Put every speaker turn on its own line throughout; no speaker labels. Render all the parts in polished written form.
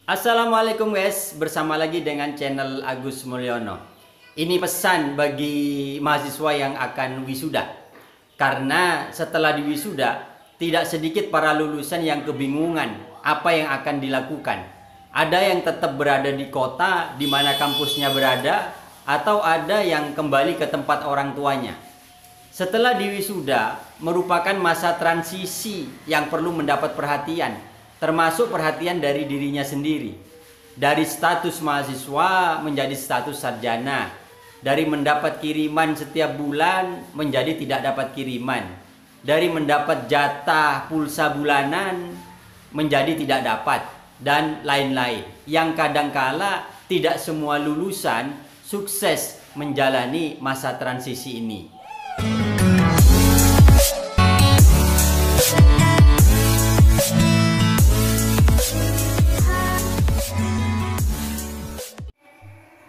Assalamualaikum guys, bersama lagi dengan channel Agus Mulyono. Ini pesan bagi mahasiswa yang akan wisuda. Karena setelah diwisuda, tidak sedikit para lulusan yang kebingungan apa yang akan dilakukan. Ada yang tetap berada di kota di mana kampusnya berada, atau ada yang kembali ke tempat orang tuanya. Setelah diwisuda, merupakan masa transisi yang perlu mendapat perhatian, termasuk perhatian dari dirinya sendiri. Dari status mahasiswa menjadi status sarjana. Dari mendapat kiriman setiap bulan menjadi tidak dapat kiriman. Dari mendapat jatah pulsa bulanan menjadi tidak dapat. Dan lain-lain. Yang kadangkala tidak semua lulusan sukses menjalani masa transisi ini.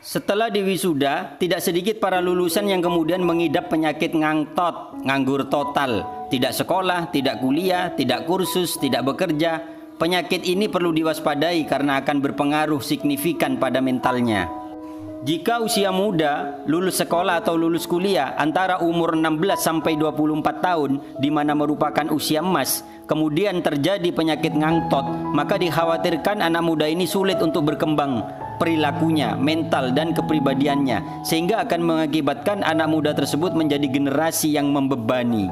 Setelah diwisuda, tidak sedikit para lulusan yang kemudian mengidap penyakit ngangtot, nganggur total, tidak sekolah, tidak kuliah, tidak kursus, tidak bekerja. Penyakit ini perlu diwaspadai karena akan berpengaruh signifikan pada mentalnya. Jika usia muda, lulus sekolah atau lulus kuliah antara umur 16 sampai 24 tahun, di mana merupakan usia emas, kemudian terjadi penyakit ngangtot, maka dikhawatirkan anak muda ini sulit untuk berkembang perilakunya, mental, dan kepribadiannya, sehingga akan mengakibatkan anak muda tersebut menjadi generasi yang membebani.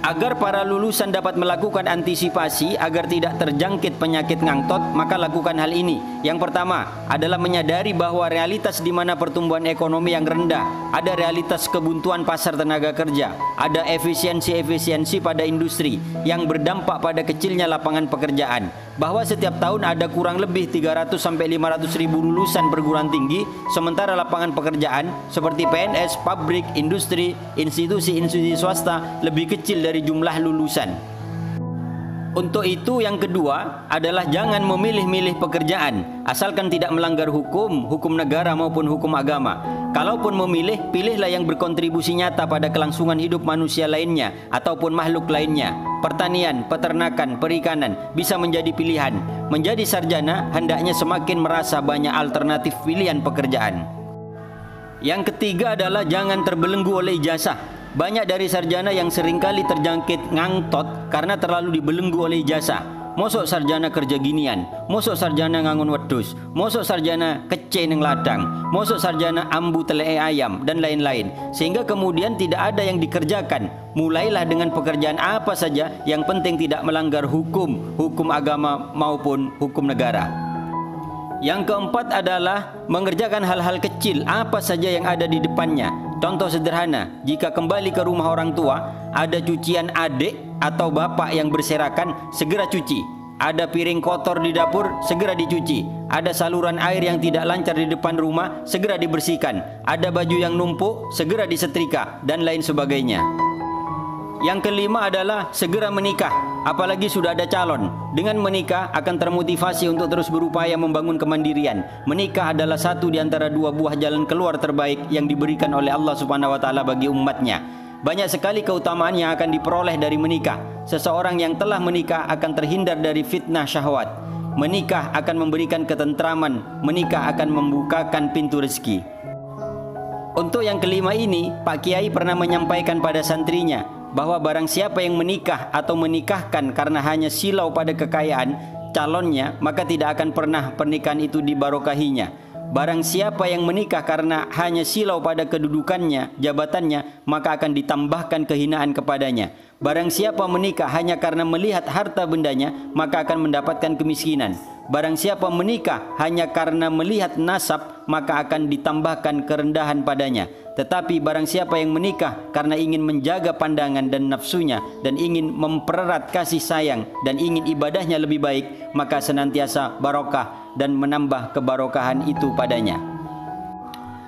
Agar para lulusan dapat melakukan antisipasi agar tidak terjangkit penyakit ngangtot, maka lakukan hal ini. Yang pertama adalah menyadari bahwa realitas di mana pertumbuhan ekonomi yang rendah, ada realitas kebuntuan pasar tenaga kerja, ada efisiensi pada industri yang berdampak pada kecilnya lapangan pekerjaan, bahwa setiap tahun ada kurang lebih 300 sampai 500 ribu lulusan perguruan tinggi, sementara lapangan pekerjaan seperti PNS, pabrik, industri, institusi swasta lebih kecil dari jumlah lulusan. Untuk itu yang kedua adalah jangan memilih-milih pekerjaan asalkan tidak melanggar hukum negara maupun hukum agama. Kalaupun memilih, pilihlah yang berkontribusi nyata pada kelangsungan hidup manusia lainnya ataupun makhluk lainnya. Pertanian, peternakan, perikanan bisa menjadi pilihan. Menjadi sarjana hendaknya semakin merasa banyak alternatif pilihan pekerjaan. Yang ketiga adalah jangan terbelenggu oleh ijazah. Banyak dari sarjana yang seringkali terjangkit ngangtot karena terlalu dibelenggu oleh ijazah. Mosok sarjana kerja ginian, mosok sarjana ngangun wedus, mosok sarjana kece neng ladang, mosok sarjana ambu teleke ayam, dan lain-lain. Sehingga kemudian tidak ada yang dikerjakan. Mulailah dengan pekerjaan apa saja, yang penting tidak melanggar hukum agama maupun hukum negara. Yang keempat adalah mengerjakan hal-hal kecil apa saja yang ada di depannya. Contoh sederhana, jika kembali ke rumah orang tua, ada cucian adik atau bapak yang berserakan, segera cuci. Ada piring kotor di dapur, segera dicuci. Ada saluran air yang tidak lancar di depan rumah, segera dibersihkan. Ada baju yang numpuk, segera disetrika, dan lain sebagainya. Yang kelima adalah segera menikah, apalagi sudah ada calon. Dengan menikah akan termotivasi untuk terus berupaya membangun kemandirian. Menikah adalah satu di antara dua buah jalan keluar terbaik yang diberikan oleh Allah Subhanahu wa taala bagi umatnya. Banyak sekali keutamaan yang akan diperoleh dari menikah. Seseorang yang telah menikah akan terhindar dari fitnah syahwat. Menikah akan memberikan ketentraman. Menikah akan membukakan pintu rezeki. Untuk yang kelima ini, Pak Kiai pernah menyampaikan pada santrinya bahwa barang siapa yang menikah atau menikahkan karena hanya silau pada kekayaan calonnya, maka tidak akan pernah pernikahan itu dibarokahinya. Barang siapa yang menikah karena hanya silau pada kedudukannya, jabatannya, maka akan ditambahkan kehinaan kepadanya. Barang siapa menikah hanya karena melihat harta bendanya, maka akan mendapatkan kemiskinan. Barang siapa menikah hanya karena melihat nasab, maka akan ditambahkan kerendahan padanya. Tetapi barang siapa yang menikah karena ingin menjaga pandangan dan nafsunya, dan ingin mempererat kasih sayang, dan ingin ibadahnya lebih baik, maka senantiasa barokah dan menambah kebarokahan itu padanya.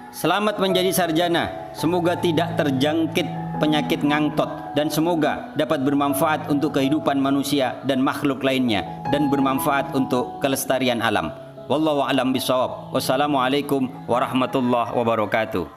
Selamat menjadi sarjana, semoga tidak terjangkit penyakit ngangtot, dan semoga dapat bermanfaat untuk kehidupan manusia dan makhluk lainnya, dan bermanfaat untuk kelestarian alam. Wallahu a'lam bishawab. Wassalamualaikum warahmatullahi wabarakatuh.